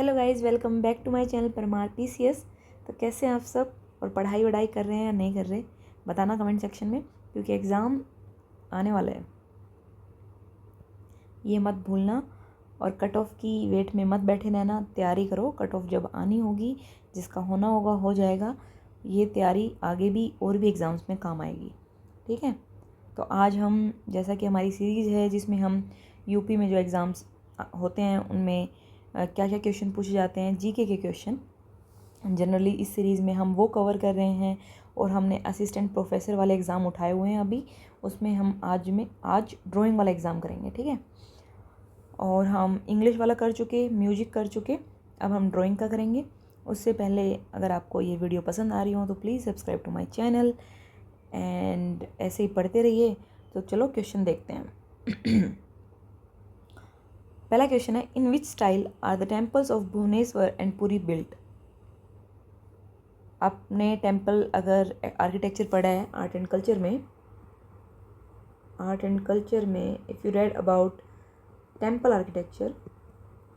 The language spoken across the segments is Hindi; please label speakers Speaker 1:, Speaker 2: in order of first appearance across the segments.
Speaker 1: Hello guys, welcome back to my channel Parmar PCS. तो कैसे हैं आप सब और पढ़ाई वढ़ाई कर रहे हैं या नहीं कर रहे, बताना कमेंट सेक्शन में, क्योंकि एग्ज़ाम आने वाला है, ये मत भूलना। और कट ऑफ की वेट में मत बैठे रहना, तैयारी करो। कट ऑफ जब आनी होगी, जिसका होना होगा हो जाएगा। ये तैयारी आगे भी और भी एग्ज़ाम्स में काम आएगी, ठीक है। तो आज हम, जैसा कि हमारी सीरीज़ है जिसमें हम यूपी में जो एग्ज़ाम्स होते हैं उनमें क्या क्या क्वेश्चन पूछे जाते हैं, जीके के क्वेश्चन जनरली, इस सीरीज़ में हम वो कवर कर रहे हैं। और हमने असिस्टेंट प्रोफेसर वाले एग्ज़ाम उठाए हुए हैं अभी, उसमें हम आज ड्राइंग वाला एग्ज़ाम करेंगे, ठीक है। और हम इंग्लिश वाला कर चुके, म्यूजिक कर चुके, अब हम ड्राइंग का करेंगे। उससे पहले अगर आपको ये वीडियो पसंद आ रही हो तो please subscribe to my channel and ऐसे ही पढ़ते रहिए। तो चलो क्वेश्चन देखते हैं। पहला क्वेश्चन है, in which style are the temples of Bhubaneswar and Puri built. आपने टेम्पल अगर आर्किटेक्चर पढ़ा है आर्ट एंड कल्चर में, if you read about temple architecture,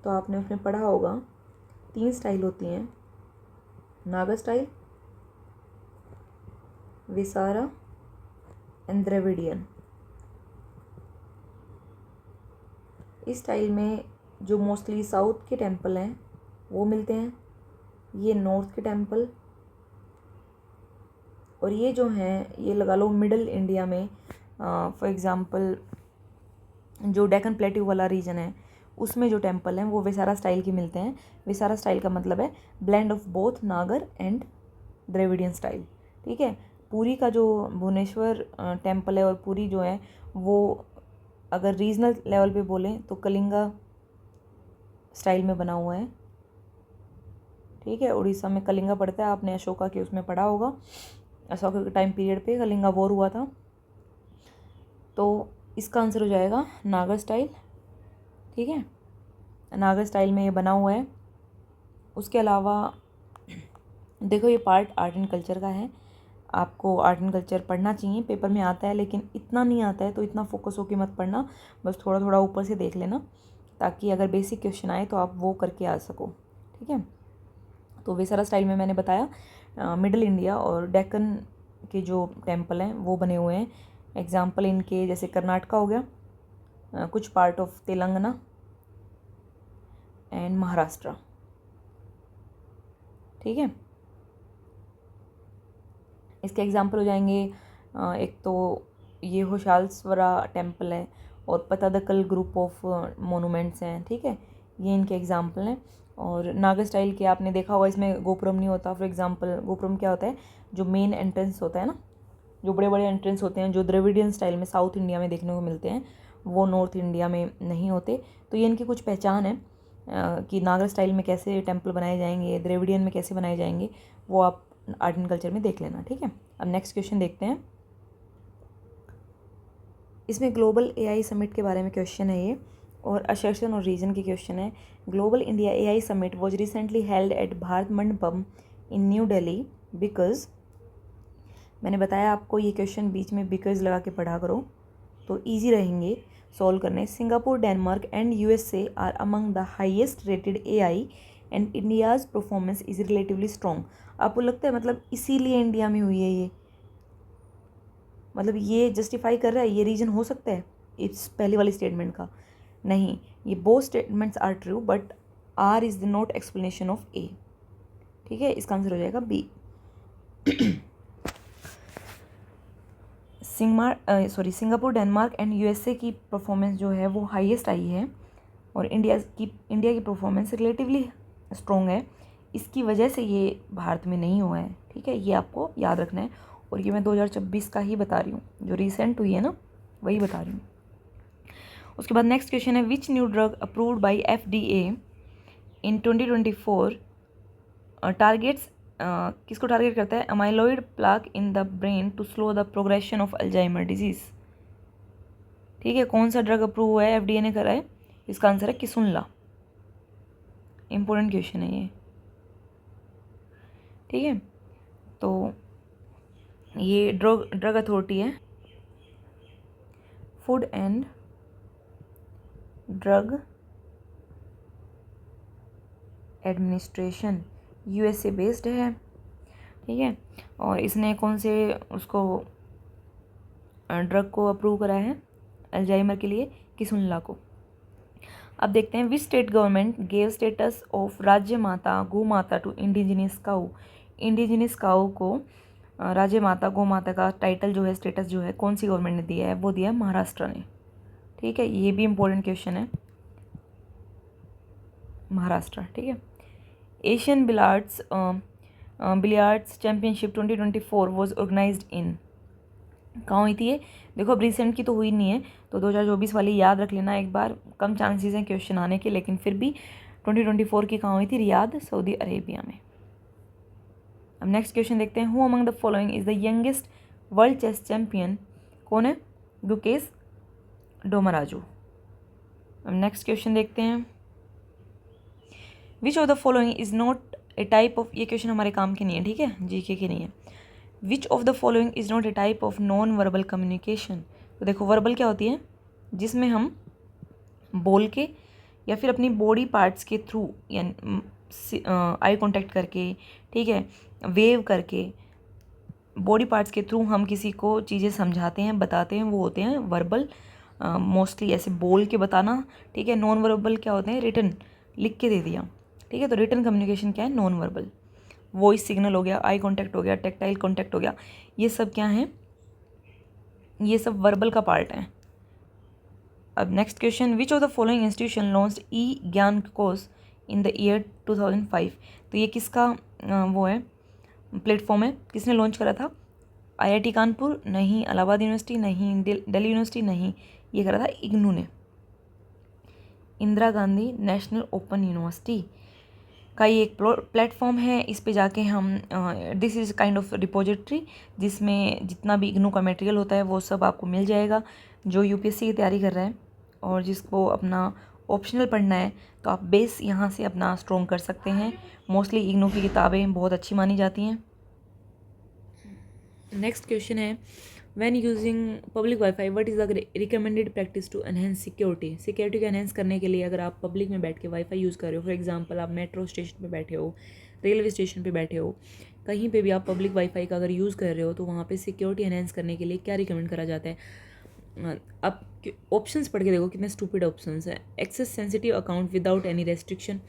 Speaker 1: तो आपने उसमें पढ़ा होगा 3 स्टाइल होती हैं, Nagara style, Vesara and Dravidian. इस स्टाइल में जो मोस्टली साउथ के टेम्पल हैं वो मिलते हैं, ये नॉर्थ के टेम्पल, और ये जो हैं ये लगा लो मिडल इंडिया में। फॉर एग्ज़ाम्पल जो डेक्कन प्लेट्यू वाला रीजन है उसमें जो टेम्पल हैं वो विसारा स्टाइल के मिलते हैं। विसारा स्टाइल का मतलब है ब्लेंड ऑफ बोथ नागर एंड द्रविडियन स्टाइल, ठीक है। पुरी का जो भुवनेश्वर टेम्पल है और पुरी जो है वो अगर रीजनल लेवल पे बोलें तो कलिंगा स्टाइल में बना हुआ है, ठीक है। उड़ीसा में कलिंगा पड़ता है, आपने अशोका के उसमें पढ़ा होगा, अशोका के टाइम पीरियड पे कलिंगा वॉर हुआ था। तो इसका आंसर हो जाएगा नागा स्टाइल, ठीक है। नागा स्टाइल में ये बना हुआ है। उसके अलावा देखो, ये पार्ट आर्ट एंड कल्चर का है, आपको आर्ट एंड कल्चर पढ़ना चाहिए, पेपर में आता है, लेकिन इतना नहीं आता है तो इतना फोकस होकर मत पढ़ना, बस थोड़ा थोड़ा ऊपर से देख लेना, ताकि अगर बेसिक क्वेश्चन आए तो आप वो करके आ सको, ठीक है। तो विसारा स्टाइल में मैंने बताया मिडिल इंडिया और डेक्कन के जो टेम्पल हैं वो बने हुए हैं। एग्जाम्पल इनके जैसे कर्नाटका हो गया, कुछ part of Telangana and Maharashtra, ठीक है। इसके एग्जाम्पल हो जाएंगे, एक तो ये होशालस्वरा टेम्पल है और पतादकल ग्रुप ऑफ मोनूमेंट्स हैं, ठीक है। ये इनके एग्जाम्पल हैं। और नागा स्टाइल के आपने देखा होगा इसमें गोपुरम नहीं होता। फॉर एग्जांपल गोपुरम क्या होता है, जो मेन एंट्रेंस होता है ना, जो बड़े बड़े एंट्रेंस होते हैं जो द्रविडियन स्टाइल में साउथ इंडिया में देखने को मिलते हैं, वो नॉर्थ इंडिया में नहीं होते। तो ये इनकी कुछ पहचान है कि नागा स्टाइल में कैसे टेम्पल बनाए जाएंगे, द्रविडियन में कैसे बनाए जाएंगे, वो आप आर्ट एंड कल्चर में देख लेना, ठीक है। अब नेक्स्ट क्वेश्चन देखते हैं। इसमें ग्लोबल एआई समिट के बारे में क्वेश्चन है ये, और असर्शन और रीजन के क्वेश्चन है। Global India AI summit was recently held at Bharat Mandapam in new Delhi because, मैंने बताया आपको ये क्वेश्चन बीच में बिकॉज लगा के पढ़ा करो तो ईजी रहेंगे सॉल्व करने। Singapore, Denmark and USA are among the highest rated AI and India's performance is relatively strong. आपको लगता है मतलब इसीलिए इंडिया में हुई है ये, मतलब ये जस्टिफाई कर रहा है, ये रीज़न हो सकता है इस पहली वाली स्टेटमेंट का? नहीं, ये both statements are true but R is the not explanation of A, ठीक है। इसका आंसर हो जाएगा B. Singapore, Denmark and USA की परफॉर्मेंस जो है वो हाईएस्ट आई है, और इंडिया की परफॉर्मेंस रिलेटिवली स्ट्रॉन्ग है। इसकी वजह से ये भारत में नहीं हुआ है, ठीक है। ये आपको याद रखना है, और ये मैं 2026 का ही बता रही हूँ, जो रिसेंट हुई है ना वही बता रही हूँ। उसके बाद नेक्स्ट क्वेश्चन है, which new drug approved by FDA in 2024 targets, किसको टारगेट करता है? Amyloid plaque in the brain to slow the progression of Alzheimer disease, ठीक है। कौन सा ड्रग अप्रूव हुआ है, FDA ने करा है? इसका आंसर है किसुनला। इंपॉर्टेंट क्वेश्चन है ये, ठीक है। तो ये ड्रग अथॉरिटी है, food and drug administration USA based है, ठीक है। और इसने कौन से उसको ड्रग को अप्रूव करा है अल्जाइमर के लिए? किसुनला को। अब देखते हैं which state government gave status of राज्य माता गौ माता टू इंडिजिनियस काऊ। इंडिजिनियस काऊ को राज्य माता गौ माता का टाइटल जो है, स्टेटस जो है, कौन सी गवर्नमेंट ने दिया है? वो दिया है महाराष्ट्र ने, ठीक है। ये भी इम्पोर्टेंट क्वेश्चन है, महाराष्ट्र, ठीक है। Asian billiards championship 2024 was organised in, कहाँ हुई थी ये? देखो अब रिसेंट की तो हुई नहीं है, तो 2024 वाली याद रख लेना एक बार, कम चांसेस हैं क्वेश्चन आने के, लेकिन फिर भी 2024 की कहाँ हुई थी? रियाद, सऊदी अरेबिया में। अब नेक्स्ट क्वेश्चन देखते हैं, who among the following is the youngest world chess champion? कौन है? गुकेश डोमराजू। अब नेक्स्ट क्वेश्चन देखते हैं, which of the following is not a type of, ये क्वेश्चन हमारे काम के नहीं है, ठीक है, जीके के नहीं है। Which of the following is not a type of non verbal communication? तो देखो वर्बल क्या होती है? जिसमें हम बोल के या फिर अपनी बॉडी पार्ट्स के थ्रू, यानी आई कांटेक्ट करके, ठीक है, वेव करके, बॉडी पार्ट्स के थ्रू हम किसी को चीज़ें समझाते हैं, बताते हैं, वो होते हैं वर्बल। मोस्टली ऐसे बोल के बताना, ठीक है। नॉन वर्बल क्या होते हैं? रिटन, लिख के दे दिया, ठीक है। तो रिटन कम्युनिकेशन क्या है? Non verbal. वॉइस सिग्नल हो गया, आई कांटेक्ट हो गया, टेक्टाइल कांटेक्ट हो गया, ये सब क्या है? ये सब वर्बल का पार्ट है। अब next question, which of the following institution launched E Gyan course in the year 2005? तो ये किसका वो है, प्लेटफॉर्म है, किसने लॉन्च करा था? आईआईटी कानपुर नहीं, इलाहाबाद यूनिवर्सिटी नहीं, दिल्ली यूनिवर्सिटी नहीं, ये करा था इग्नू ने, Indira Gandhi national open university का ये एक प्लेटफॉर्म है। इस पे जाके हम this is kind of repository, जिसमें जितना भी इग्नू का मटेरियल होता है वो सब आपको मिल जाएगा। जो यूपीएससी की तैयारी कर रहा है और जिसको अपना ऑप्शनल पढ़ना है, तो आप बेस यहाँ से अपना स्ट्रॉन्ग कर सकते हैं। मोस्टली इग्नू की किताबें बहुत अच्छी मानी जाती हैं। नेक्स्ट क्वेश्चन है, when using public wifi what is the recommended practice to enhance security? Security को एनहेंस करने के लिए अगर आप पब्लिक में बैठ के वाईफाई यूज़ कर रहे हो, फॉर एग्जांपल आप मेट्रो स्टेशन पे बैठे हो, रेलवे स्टेशन पे बैठे हो, कहीं पे भी आप पब्लिक वाईफाई का अगर यूज़ कर रहे हो, तो वहाँ पे सिक्योरिटी एनहेंस करने के लिए क्या रिकमेंड करा जाता है? आप ऑप्शंस पढ़ के देखो कितने स्टूपिड ऑप्शंस हैं। Access sensitive account without any restriction,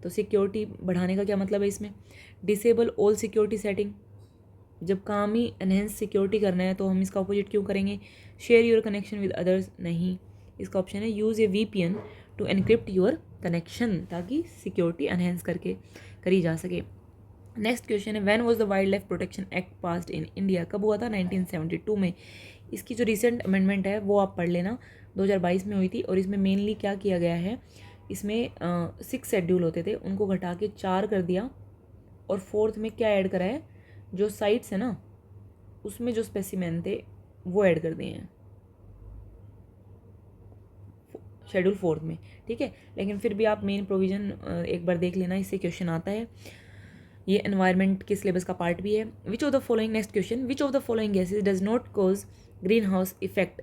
Speaker 1: तो सिक्योरिटी बढ़ाने का क्या मतलब है इसमें? डिसेबल ऑल सिक्योरिटी सेटिंग, जब काम ही एनहेंस सिक्योरिटी करना है तो हम इसका अपोजिट क्यों करेंगे? Share your connection with others, नहीं, इसका ऑप्शन है use a VPN to encrypt your connection, ताकि सिक्योरिटी एनहेंस करके करी जा सके। नेक्स्ट क्वेश्चन है, when was the wildlife protection act passed in India? कब हुआ था? 1972 में। इसकी जो रिसेंट अमेंडमेंट है वो आप पढ़ लेना, 2022 में हुई थी। और इसमें मेनली क्या किया गया है, इसमें 6 शेड्यूल होते थे, उनको घटा के 4 कर दिया, और 4th में क्या ऐड करा है? जो साइट्स है ना, उसमें जो स्पेसिमेन थे वो ऐड कर दिए हैं शेड्यूल 4th में, ठीक है। लेकिन फिर भी आप मेन प्रोविज़न एक बार देख लेना, इससे क्वेश्चन आता है। ये एनवायरनमेंट के सिलेबस का पार्ट भी है। Which of the following, next question, which of the following gases does not cause greenhouse effect?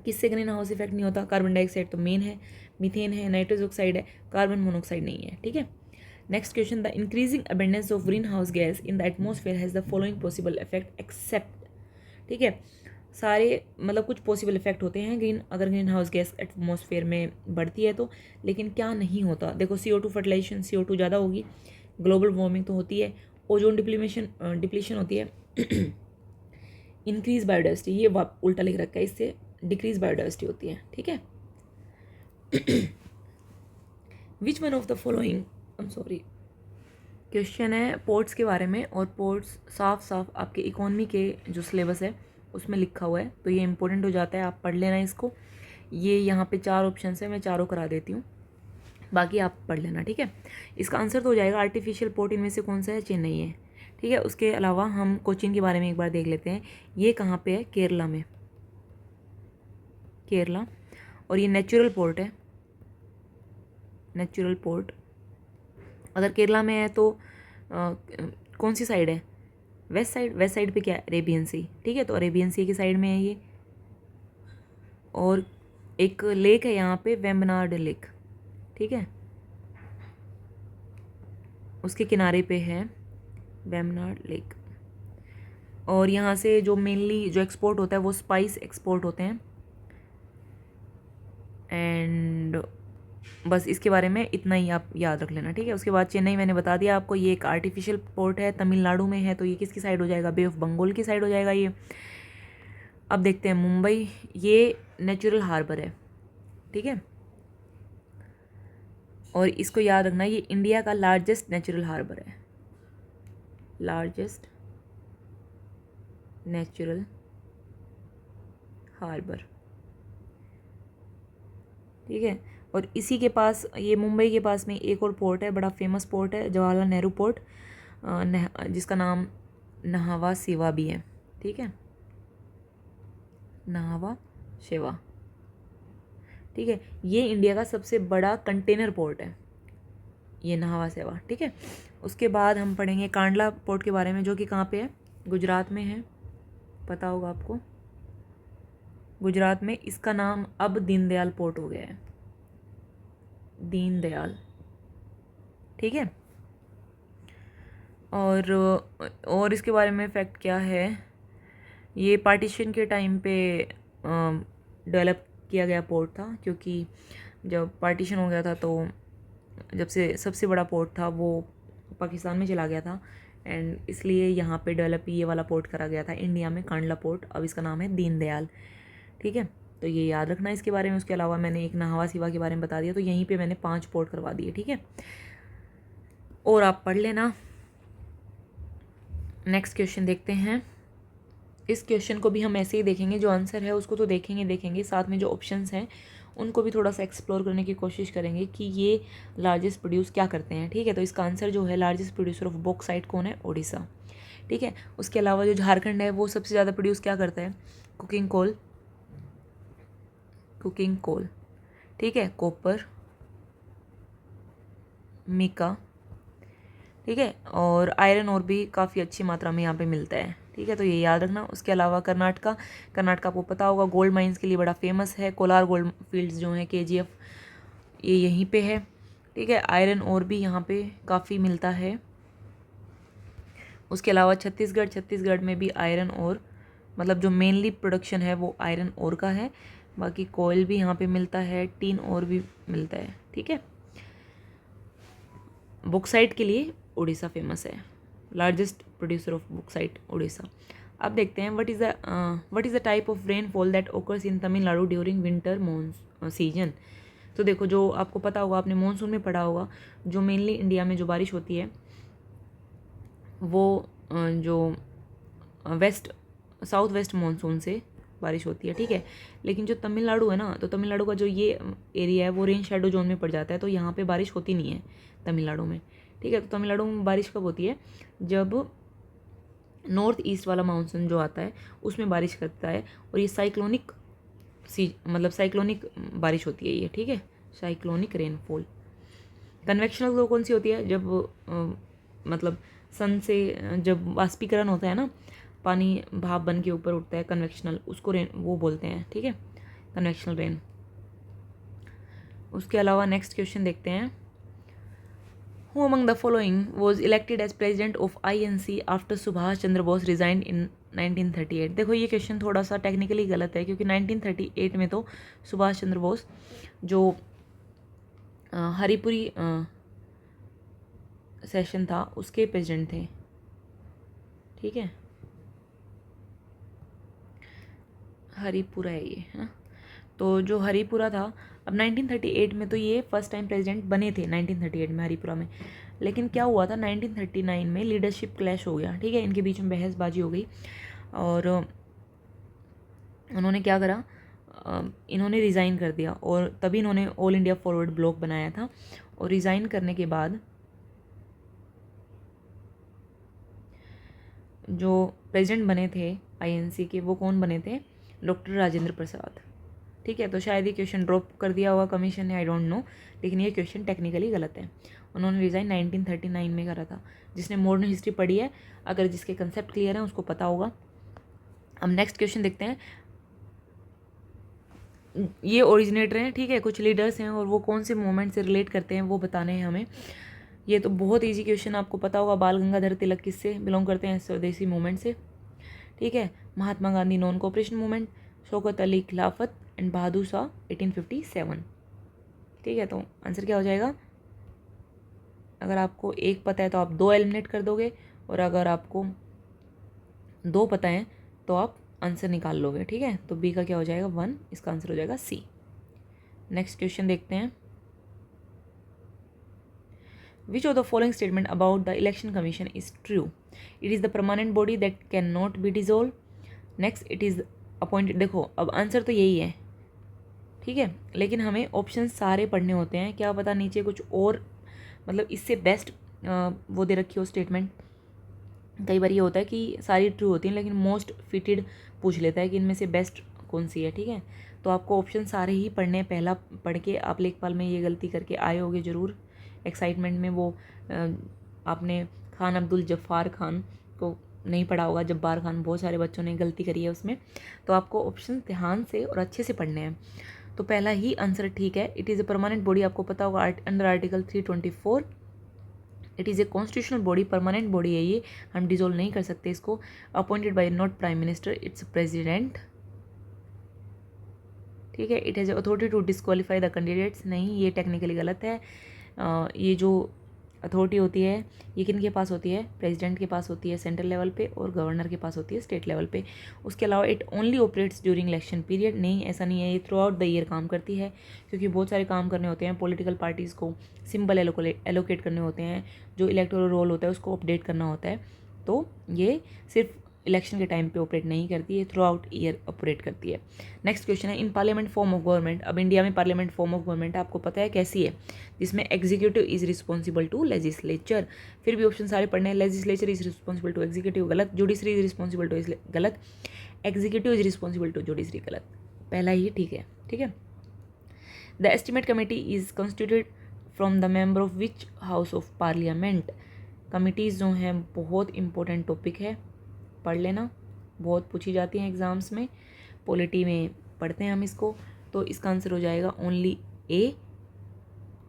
Speaker 1: किससे ग्रीन हाउस इफेक्ट नहीं होता? कार्बन डाइऑक्साइड तो मेन है, मीथेन है, नाइट्रस ऑक्साइड है, कार्बन मोनोऑक्साइड नहीं है, ठीक है। Next question, the increasing abundance of greenhouse gas in the atmosphere has the following possible effect except, ठीक है। सारे मतलब कुछ पॉसिबल इफेक्ट होते हैं अगर ग्रीन हाउस गैस एटमोसफेयर में बढ़ती है तो, लेकिन क्या नहीं होता? देखो CO2 फर्टिलाइजेशन, CO2 ज़्यादा होगी, ग्लोबल वार्मिंग तो होती है, ओजोन डिप्लीशन होती है, इंक्रीज बायोडाइवर्सिटी, ये उल्टा लिख रखा है, इससे डिक्रीज बायोडाइवर्सिटी होती है, ठीक है। Which one of the following, I am sorry, question है पोर्ट्स के बारे में, और पोर्ट्स साफ साफ आपके इकोनॉमी के जो सिलेबस है उसमें लिखा हुआ है, तो ये इंपॉर्टेंट हो जाता है, आप पढ़ लेना इसको। ये यहाँ पे 4 ऑप्शन है, मैं चारों करा देती हूँ, बाकी आप पढ़ लेना, ठीक है। इसका आंसर तो हो जाएगा आर्टिफिशियल पोर्ट, इनमें से कौन सा है? चेन्नई है, ठीक है। उसके अलावा हम कोचीन के बारे में एक बार देख लेते हैं। ये कहाँ पे है? केरला में, केरला। और ये नेचुरल पोर्ट है, नेचुरल पोर्ट। अगर केरला में है तो कौन सी साइड है? West side. वेस्ट साइड पे क्या है? अरेबियन सी, ठीक है। तो अरेबियन सी की साइड में है ये। और एक लेक है यहाँ पे, वेम्बनाड लेक, ठीक है। उसके किनारे पे है वेम्बनाड लेक। और यहाँ से जो मेनली जो एक्सपोर्ट होता है वो स्पाइस एक्सपोर्ट होते हैं। एंड बस इसके बारे में इतना ही आप याद रख लेना, ठीक है। उसके बाद चेन्नई मैंने बता दिया आपको, ये एक आर्टिफिशियल पोर्ट है, तमिलनाडु में है, तो ये किसकी साइड हो जाएगा, बे ऑफ बंगाल की साइड हो जाएगा ये। अब देखते हैं मुंबई, ये नेचुरल हार्बर है, ठीक है। और इसको याद रखना, ये इंडिया का लार्जेस्ट नेचुरल हार्बर है, लार्जेस्ट नेचुरल हार्बर, ठीक है। और इसी के पास, ये मुंबई के पास में एक और पोर्ट है, बड़ा फेमस पोर्ट है, जवाहरलाल नेहरू पोर्ट, जिसका नाम नहावा शिवा भी है, ठीक है, नहावा शिवा, ठीक है। ये इंडिया का सबसे बड़ा कंटेनर पोर्ट है, ये नहावा शिवा, ठीक है। उसके बाद हम पढ़ेंगे कांडला पोर्ट के बारे में, जो कि कहाँ पे है, गुजरात में है, पता होगा आपको, गुजरात में। इसका नाम अब दीनदयाल पोर्ट हो गया है, दीनदयाल, ठीक है। और इसके बारे में फैक्ट क्या है, ये पार्टीशन के टाइम पे डेवलप किया गया पोर्ट था, क्योंकि जब पार्टीशन हो गया था तो जब से सबसे बड़ा पोर्ट था वो पाकिस्तान में चला गया था, एंड इसलिए यहाँ पे डेवलप ये वाला पोर्ट करा गया था इंडिया में, कांडला पोर्ट। अब इसका नाम है दीनदयाल, ठीक है। तो ये याद रखना इसके बारे में। उसके अलावा मैंने एक नहावा शिवा के बारे में बता दिया, तो यहीं पे मैंने 5 पोर्ट करवा दिए, ठीक है। और आप पढ़ लेना। नेक्स्ट क्वेश्चन देखते हैं। इस क्वेश्चन को भी हम ऐसे ही देखेंगे, जो आंसर है उसको तो देखेंगे, साथ में जो ऑप्शंस हैं उनको भी थोड़ा सा एक्सप्लोर करने की कोशिश करेंगे कि ये लार्जेस्ट प्रोड्यूस क्या करते हैं, ठीक है। तो इसका आंसर जो है, लार्जेस्ट प्रोड्यूसर ऑफ बॉक्साइट कौन है, ओडिशा, ठीक है। उसके अलावा जो झारखंड है वो सबसे ज़्यादा प्रोड्यूस क्या करता है, कुकिंग कोल, ठीक है, कॉपर, मिका, ठीक है। और आयरन और भी काफ़ी अच्छी मात्रा में यहाँ पे मिलता है, ठीक है। तो ये याद रखना। उसके अलावा कर्नाटका आपको पता होगा गोल्ड माइंस के लिए बड़ा फेमस है, कोलार गोल्ड फील्ड्स जो हैं, KGF, ये यहीं पे है, ठीक है। आयरन और भी यहाँ पे काफ़ी मिलता है। उसके अलावा छत्तीसगढ़ में भी आयरन और, मतलब जो मेनली प्रोडक्शन है वो आयरन और का है, बाकी कोयल भी यहाँ पे मिलता है, टीन और भी मिलता है, ठीक है। बॉक्साइट के लिए उड़ीसा फेमस है, largest producer of bauxite Orissa. अब देखते हैं what is the type of rainfall that occurs in Tamil Nadu during winter season. तो देखो, जो आपको पता होगा, आपने मानसून में पढ़ा होगा, जो मेनली इंडिया में जो बारिश होती है वो जो साउथ वेस्ट मानसून से बारिश होती है, ठीक है। लेकिन जो तमिलनाडु है ना, तो तमिलनाडु का जो ये एरिया है वो रेन शेडो जोन में पड़ जाता है, तो यहाँ पे बारिश होती नहीं है तमिलनाडु में, ठीक है। तो तमिलनाडु में बारिश कब होती है, जब नॉर्थ ईस्ट वाला मानसून जो आता है उसमें बारिश करता है, और ये साइक्लोनिक बारिश होती है ये, ठीक है, साइक्लोनिक रेनफॉल। कन्वेक्शनल तो कौन सी होती है, जब मतलब सन से जब वाष्पीकरण होता है ना, पानी भाप बन के ऊपर उठता है, कन्वेक्शनल, उसको रेन वो बोलते हैं, ठीक है, कन्वेक्शनल रेन। उसके अलावा नेक्स्ट क्वेश्चन देखते हैं। Who among the following was elected as president of INC after Subhash Chandra Bose resigned in 1938? देखो, ये क्वेश्चन थोड़ा सा टेक्निकली गलत है, क्योंकि 1938 में तो सुभाष चंद्र बोस जो हरिपुरी सेशन था उसके प्रेसिडेंट थे, ठीक है, हरिपुरा है ये, है ना। तो जो हरिपुरा था, अब 1938 में तो ये फर्स्ट टाइम प्रेसिडेंट बने थे, 1938 में हरिपुरा में। लेकिन क्या हुआ था, 1939 में लीडरशिप क्लैश हो गया, ठीक है, इनके बीच में बहसबाजी हो गई, और उन्होंने क्या करा, इन्होंने रिज़ाइन कर दिया, और तभी इन्होंने ऑल इंडिया फॉरवर्ड ब्लॉक बनाया था। और रिज़ाइन करने के बाद जो प्रेसिडेंट बने थे INC के, वो कौन बने थे, डॉक्टर राजेंद्र प्रसाद, ठीक है। तो शायद ये क्वेश्चन ड्रॉप कर दिया होगा कमीशन ने, आई डोंट नो, लेकिन ये क्वेश्चन टेक्निकली गलत है। उन्होंने रिज़ाइन 1939 में करा था। जिसने मॉडर्न हिस्ट्री पढ़ी है, अगर जिसके कंसेप्ट क्लियर हैं उसको पता होगा। अब नेक्स्ट क्वेश्चन देखते हैं। ये ओरिजिनेटर हैं, ठीक है, कुछ लीडर्स हैं, और वो कौन से मूवमेंट से रिलेट करते हैं वो बताने हैं हमें। ये तो बहुत इजी क्वेश्चन, आपको पता होगा। बाल गंगाधर तिलक किससे बिलोंग करते हैं? स्वदेशी मूवमेंट से, ठीक है। Mahatma Gandhi non cooperation movement, Shaukat Ali Khilafat and Bahadur Shah 1857, ठीक है। तो आंसर क्या हो जाएगा? अगर आपको एक पता है तो आप 2 एलिमिनेट कर दोगे, और अगर आपको 2 पता है तो आप आंसर निकाल लोगे, ठीक है। तो बी का क्या हो जाएगा? 1, इसका आंसर हो जाएगा सी। नेक्स्ट क्वेश्चन देखते हैं। Which of the following statement about the election commission is true? It is the permanent body that cannot be dissolved. Next, it is appointed. देखो अब आंसर तो यही है, ठीक है, लेकिन हमें ऑप्शन सारे पढ़ने होते हैं। क्या पता नीचे कुछ और मतलब इससे बेस्ट वो दे रखी हो स्टेटमेंट। कई बार ये होता है कि सारी ट्रू होती हैं लेकिन मोस्ट फिटेड पूछ लेता है कि इनमें से बेस्ट कौन सी है, ठीक है। तो आपको ऑप्शन सारे ही पढ़ने हैं। पहला पढ़ के आप लेखपाल में ये गलती करके आए होगे ज़रूर, एक्साइटमेंट में। वो आपने खान अब्दुल जफ़ार खान को नहीं पढ़ा होगा, जब्बार खान, बहुत सारे बच्चों ने गलती करी है उसमें। तो आपको ऑप्शन ध्यान से और अच्छे से पढ़ने हैं। तो पहला ही आंसर ठीक है। It is a permanent body, आपको पता होगा under article 324। It is a constitutional body, permanent body है ये, हम डिजोल्व नहीं कर सकते इसको। Appointed by not prime minister, it's president, ठीक है। It has authority to disqualify the candidates, नहीं ये टेक्निकली गलत है। ये जो अथॉरिटी होती है ये किन के पास होती है? प्रेसिडेंट के पास होती है सेंट्रल लेवल पे, और गवर्नर के पास होती है स्टेट लेवल पे। उसके अलावा it only operates during election period, नहीं ऐसा नहीं है, ये थ्रू आउट द ईयर काम करती है, क्योंकि बहुत सारे काम करने होते हैं। पॉलिटिकल पार्टीज़ को सिंबल एलोकेट करने होते हैं, जो इलेक्टोरल रोल होता है उसको अपडेट करना होता है। तो ये सिर्फ इलेक्शन के टाइम पे ऑपरेट नहीं करती है, थ्रू आउट ईयर ऑपरेट करती है। नेक्स्ट क्वेश्चन है, in parliament form of government. अब इंडिया में पार्लियामेंट फॉर्म ऑफ गवर्नमेंट आपको पता है कैसी है? जिसमें executive is responsible to legislature. फिर भी ऑप्शन सारे पढ़ने हैं। Legislature is responsible to executive, गलत। जुडिशरी इज रिस्पॉन्सिबल टू, गलत। Executive is responsible to judiciary, गलत। पहला ही ठीक है, ठीक है। The estimate committee is constituted from the member of which house of parliament. Committees जो हैं बहुत इंपॉर्टेंट टॉपिक है, पढ़ लेना, बहुत पूछी जाती हैं एग्ज़ाम्स में, पॉलिटी में पढ़ते हैं हम इसको। तो इसका आंसर हो जाएगा ओनली ए,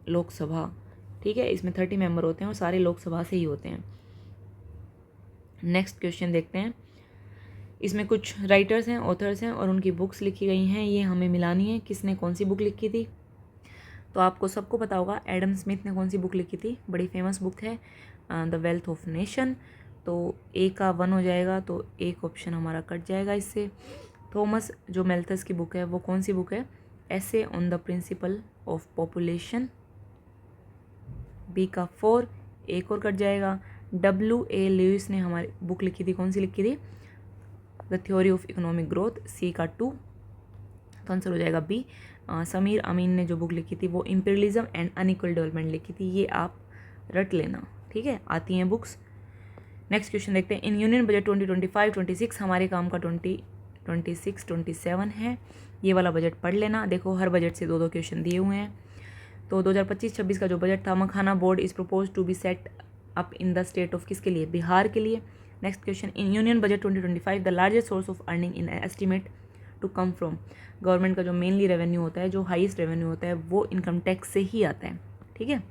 Speaker 1: लोकसभा, ठीक है। इसमें 30 मेंबर होते हैं और सारे लोकसभा से ही होते हैं। नेक्स्ट क्वेश्चन देखते हैं। इसमें कुछ राइटर्स हैं, ऑथर्स हैं, और उनकी बुक्स लिखी गई हैं, ये हमें मिलानी है किसने कौन सी बुक लिखी थी। तो आपको सबको पता होगा एडम स्मिथ ने कौन सी बुक लिखी थी, बड़ी फेमस बुक है द वेल्थ ऑफ नेशन। तो ए का 1 हो जाएगा, तो एक ऑप्शन हमारा कट जाएगा इससे। थॉमस जो मेल्थस की बुक है वो कौन सी बुक है? Essay on the principle of population, B का 4, एक और कट जाएगा। W.A. लुईस ने हमारी बुक लिखी थी, कौन सी लिखी थी? The theory of economic growth, C का 2, तो आंसर हो जाएगा बी। समीर अमीन ने जो बुक लिखी थी वो इम्पीरियलिज्म एंड अनइक्वल डेवलपमेंट लिखी थी, ये आप रट लेना, ठीक है, आती हैं बुक्स। नेक्स्ट क्वेश्चन देखते हैं। इन यूनियन बजट 2025-26 हमारे काम का 2026-27 है, ये वाला बजट पढ़ लेना। देखो हर बजट से 2-2 क्वेश्चन दिए हुए हैं। तो 2025-26 का जो बजट था, makhana board is propose to be set up in the state of, किसके लिए? बिहार के लिए। Next question, in union budget 2025 the largest source of earning in estimate to come from. Government का जो मेनली रेवेन्यू होता है, जो हाईएस्ट रेवेन्यू होता है, वो इनकम टैक्स से ही आता है, ठीक है।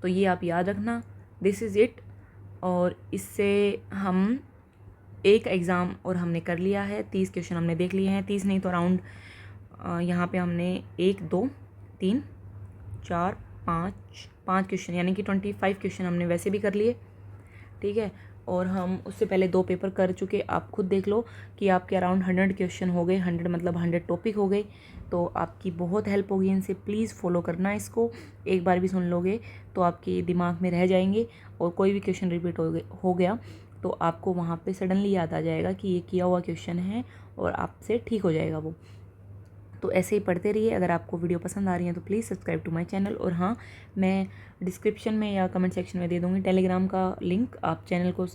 Speaker 1: तो ये आप याद रखना, दिस इज़ इट। और इससे हम एक एग्ज़ाम और हमने कर लिया है, 30 क्वेश्चन हमने देख लिए हैं। 30 नहीं तो अराउंड यहाँ पे हमने 1 2 3 4 5 क्वेश्चन यानी कि 25 क्वेश्चन हमने वैसे भी कर लिए, ठीक है। और हम उससे पहले 2 पेपर कर चुके, आप खुद देख लो कि आपके अराउंड 100 क्वेश्चन हो गए, 100 मतलब 100 टॉपिक हो गए। तो आपकी बहुत हेल्प होगी इनसे, प्लीज़ फॉलो करना इसको। एक बार भी सुन लोगे तो आपके दिमाग में रह जाएंगे, और कोई भी क्वेश्चन रिपीट हो गया तो आपको वहाँ पे सडनली याद आ जाएगा कि ये किया हुआ क्वेश्चन है, और आपसे ठीक हो जाएगा वो। तो ऐसे ही पढ़ते रहिए। अगर आपको वीडियो पसंद आ रही है तो please subscribe to my channel. और हाँ, मैं डिस्क्रिप्शन में या कमेंट सेक्शन में दे दूँगी टेलीग्राम का लिंक, आप चैनल को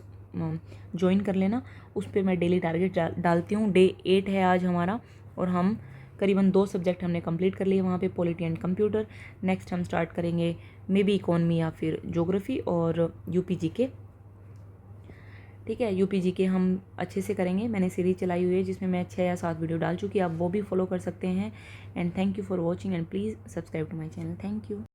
Speaker 1: ज्वाइन कर लेना। उस पर मैं डेली टारगेट डालती हूँ। डे 8 है आज हमारा, और हम करीबन 2 सब्जेक्ट हमने कंप्लीट कर लिए वहाँ पे, पॉलिटी एंड कंप्यूटर। नेक्स्ट हम स्टार्ट करेंगे मे बी इकोनमी या फिर ज्योग्राफी और यूपीजी के, ठीक है। यूपीजी के हम अच्छे से करेंगे। मैंने सीरीज चलाई हुई है जिसमें मैं 6 या 7 वीडियो डाल चुकी, आप वो भी फॉलो कर सकते हैं। And thank you for watching and please subscribe to my channel. Thank you.